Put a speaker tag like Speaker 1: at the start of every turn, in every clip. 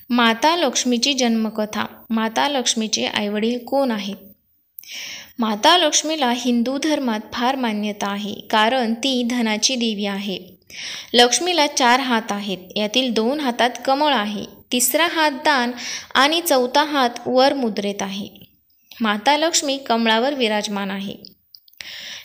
Speaker 1: माता लक्ष्मीची जन्मकथा. माता लक्ष्मीचे आईवडील कोण आहेत? माता लक्ष्मीला हिंदू धर्मात फार मान्यता आहे, कारण ती धनाची देवी आहे. लक्ष्मीला 4 हात आहेत. यातील 2 हातात कमळ आहे, तिसरा हात दान आणि चौथा हात वर मुद्रेत आहे. माता लक्ष्मी कमळावर विराजमान आहे.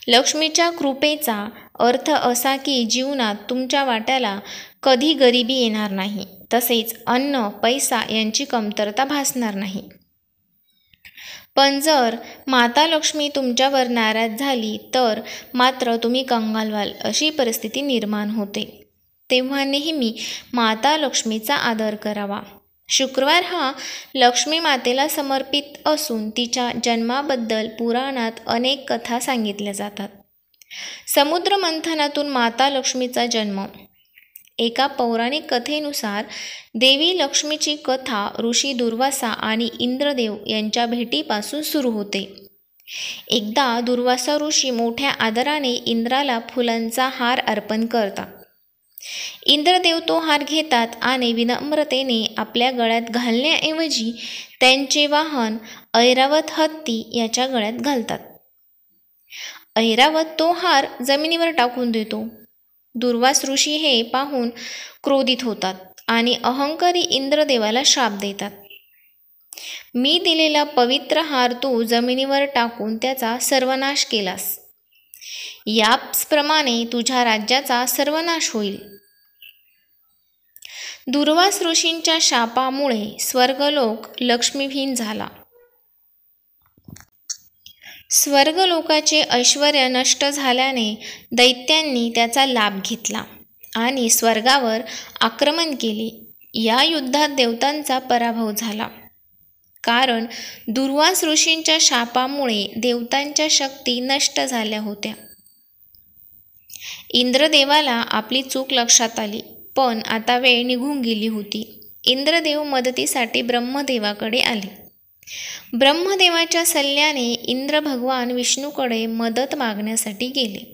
Speaker 1: लक्ष्मीच्या कृपेचा अर्थ असा की जीवनात तुमच्या वाट्याला कधी गरिबी येणार नाही, तसेच अन्न पैसा यांची कमतरता भासणार नाही. पण जर माता लक्ष्मी तुमच्यावर नाराज झाली तर मात्र तुम्ही कंगाल व्हाल, अशी परिस्थिती निर्माण होते. तेव्हा नेहमी माता लक्ष्मीचा आदर करावा. शुक्रवार हा लक्ष्मी मातेला समर्पित असून तिच्या जन्माबद्दल पुराणात अनेक कथा सांगितल्या जातात. समुद्र मंथनातून माता लक्ष्मीचा जन्म. एका पौराणिक कथेनुसार देवी लक्ष्मीची कथा ऋषी दुर्वासा आणि इंद्रदेव यांच्या भेटीपासून सुरू होते. एकदा दुर्वासा ऋषी मोठ्या आदराने इंद्राला फुलांचा हार अर्पण करतात. इंद्रदेव तो हार घेतात आणि विनम्रतेने आपल्या गळ्यात घालण्याऐवजी त्यांचे वाहन ऐरावत हत्ती याच्या गळ्यात घालतात. ऐरावत तो हार जमिनीवर टाकून देतो. दुर्वास ऋषी हे पाहून क्रोधित होतात आणि अहंकारी इंद्रदेवाला शाप देतात. मी दिलेला पवित्र हार तू जमिनीवर टाकून त्याचा सर्वनाश केलास, याप्रमाणे तुझ्या राज्याचा सर्वनाश होईल. दुर्वास ऋषींच्या शापामुळे स्वर्गलोक लक्ष्मीहीन झाला. स्वर्गलोकाचे ऐश्वर नष्ट झाल्याने दैत्यांनी त्याचा लाभ घेतला आणि स्वर्गावर आक्रमण केले. या युद्धात देवतांचा पराभव झाला, कारण दुर्वास ऋषींच्या शापामुळे देवतांच्या शक्ती नष्ट झाल्या होत्या. इंद्रदेवाला आपली चूक लक्षात आली, पण आता वेळ निघून गेली होती. इंद्रदेव मदतीसाठी ब्रह्मदेवाकडे आले. ब्रह्मदेवाच्या सल्ल्याने इंद्र भगवान विष्णूकडे मदत मागण्यासाठी गेले.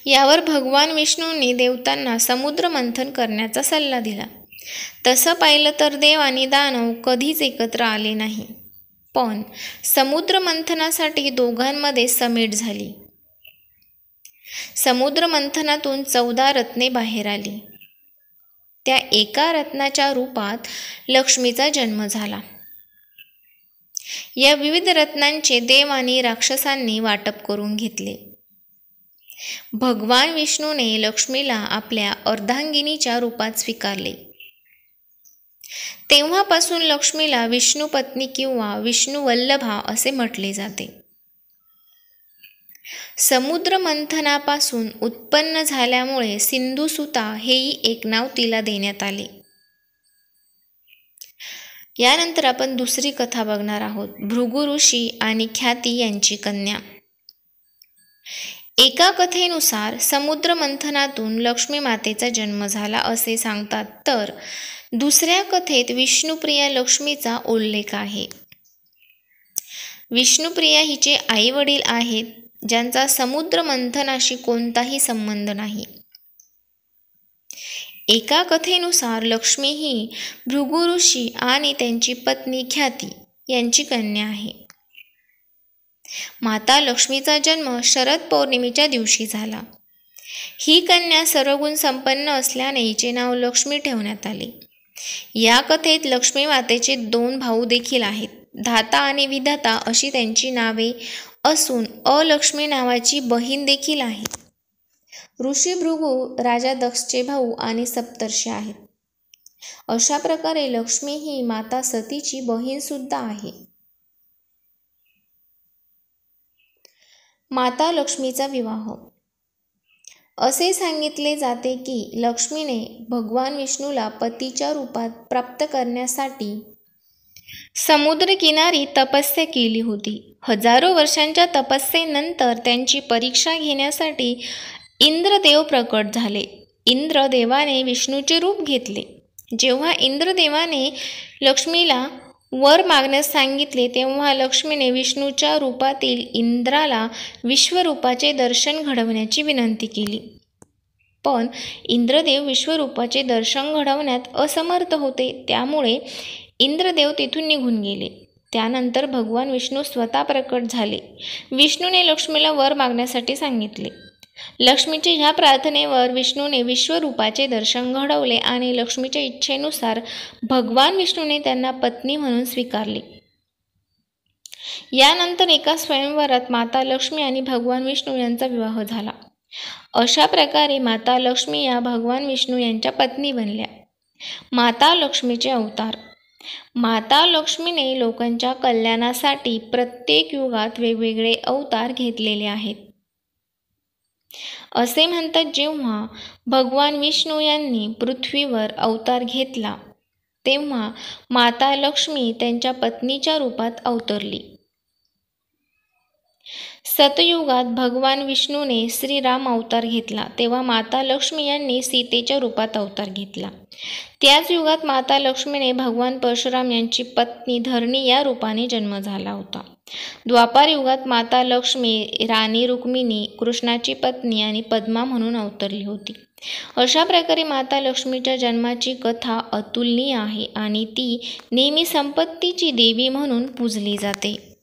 Speaker 1: यावर भगवान विष्णूंनी देवतांना समुद्र मंथन करण्याचा सल्ला दिला. तसं पाहिलं तर देव आणि दानव कधीच एकत्र आले नाही, पण समुद्र मंथनासाठी दोघांमध्ये समेट झाली. समुद्र मंथनातून 14 रत्ने बाहेर आली. त्या एका रत्नाच्या रूपात लक्ष्मीचा जन्म झाला. या विविध रत्नांचे देव आणि राक्षसांनी वाटप करून घेतले. भगवान विष्णूने लक्ष्मीला आपल्या अर्धांगिनीच्या रूपात स्वीकारले. तेव्हापासून लक्ष्मीला विष्णुपत्नी किंवा विष्णुवल्लभा असे म्हटले जाते. समुद्र मंथनापासून उत्पन्न झाल्यामुळे सिंधुसुता हेही एक नाव तिला देण्यात आले. यानंतर आपण दुसरी कथा बघणार आहोत, भृगु ऋषी आणि ख्याती यांची कन्या. एका कथेनुसार समुद्र मंथनातून लक्ष्मी मातेचा जन्म झाला असे सांगतात, तर दुसऱ्या कथेत विष्णुप्रिया लक्ष्मीचा उल्लेख आहे. विष्णुप्रिया हिचे आई वडील आहेत, ज्यांचा समुद्र मंथनाशी कोणताही संबंध नाही. एका कथेनुसार लक्ष्मी ही भृगु ऋषी आणि त्यांची पत्नी ख्याती यांची कन्या आहे. माता लक्ष्मीचा जन्म शरद पौर्णिमेच्या दिवशी झाला. ही कन्या सर्वगुण संपन्न असल्याने हिचे नाव लक्ष्मी ठेवण्यात आले. या कथेत लक्ष्मी मातेचे 2 भाऊ देखील आहेत. धाता आणि विधाता अशी त्यांची नावे असून अलक्ष्मी नावाची बहीण देखील आहे. ऋषी भृगु राजा दक्षचे भाऊ आणि सप्तर्षी आहेत. अशा प्रकारे लक्ष्मी ही माता सतीची बहीण सुद्धा आहे. माता लक्ष्मीचा विवाह. असे सांगितले जाते की लक्ष्मीने भगवान विष्णूला पतीच्या रूपात प्राप्त करण्यासाठी समुद्रकिनारी तपस्या केली होती. हजारो वर्षांच्या तपस्येनंतर त्यांची परीक्षा घेण्यासाठी इंद्रदेव प्रकट झाले. इंद्रदेवाने विष्णूचे रूप घेतले. जेव्हा इंद्रदेवाने लक्ष्मीला वर मागण्यास सांगितले, तेव्हा लक्ष्मीने विष्णूच्या रूपातील इंद्राला विश्वरूपाचे दर्शन घडवण्याची विनंती केली. पण इंद्रदेव विश्वरूपाचे दर्शन घडवण्यात असमर्थ होते, त्यामुळे इंद्रदेव तेथून निघून गेले. त्यानंतर भगवान विष्णू स्वतः प्रकट झाले. विष्णूने लक्ष्मीला वर मागण्यासाठी सांगितले. लक्ष्मीच्या ह्या प्रार्थनेवर विष्णूने विश्वरूपाचे दर्शन घडवले आणि लक्ष्मीच्या इच्छेनुसार भगवान विष्णूने त्यांना पत्नी म्हणून स्वीकारले. यानंतर एका स्वयंवरात माता लक्ष्मी आणि भगवान विष्णू यांचा विवाह झाला. अशा प्रकारे माता लक्ष्मी या भगवान विष्णू यांच्या पत्नी बनल्या. माता लक्ष्मीचे अवतार. माता लक्ष्मीने लोकांच्या कल्याणासाठी प्रत्येक युगात वेगवेगळे अवतार घेतलेले आहेत. असे म्हणतात, जेव्हा भगवान विष्णू यांनी पृथ्वीवर अवतार घेतला तेव्हा माता लक्ष्मी त्यांच्या पत्नीच्या रूपात अवतरली. सतयुगात भगवान विष्णूने श्रीराम अवतार घेतला तेव्हा माता लक्ष्मी यांनी सीतेच्या रूपात अवतार घेतला. त्याच युगात माता लक्ष्मीने भगवान परशुराम यांची पत्नी धरणी या रूपाने जन्म झाला होता. द्वापार युगात माता लक्ष्मी राणी रुक्मिणी, कृष्णाची पत्नी आणि पद्मा म्हणून अवतरली होती. अशा प्रकारे माता लक्ष्मीच्या जन्माची कथा अतुलनीय आहे आणि ती नेहमी संपत्तीची देवी म्हणून पूजली जाते.